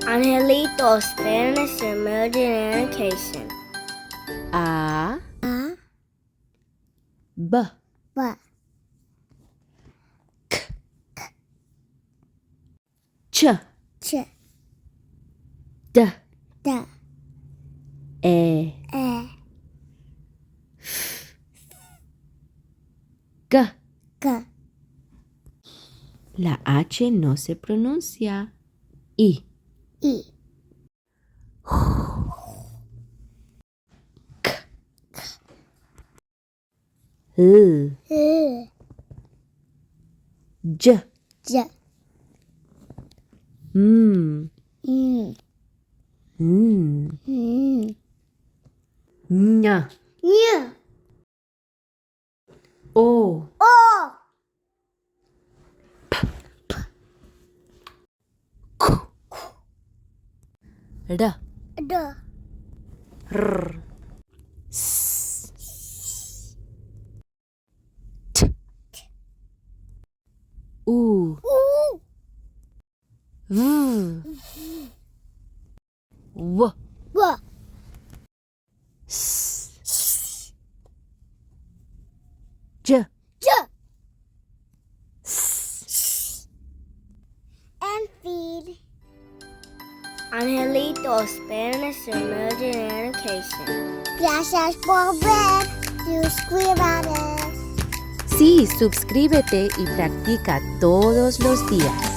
Angelitos, Spanish Education. A, B, B, Ch, Ch, D, D, E, E, G. G, La H no se pronuncia. I, I, L, L, J, J, M, N, N, N, Ñ, Ñ, O, O, R, D, R, S, T, U, U, V, W, W, S, J, J, S. and feed. Angelitos, Spanish Education. Gracias por ver. Suscríbete. Sí, suscríbete y practica todos los días.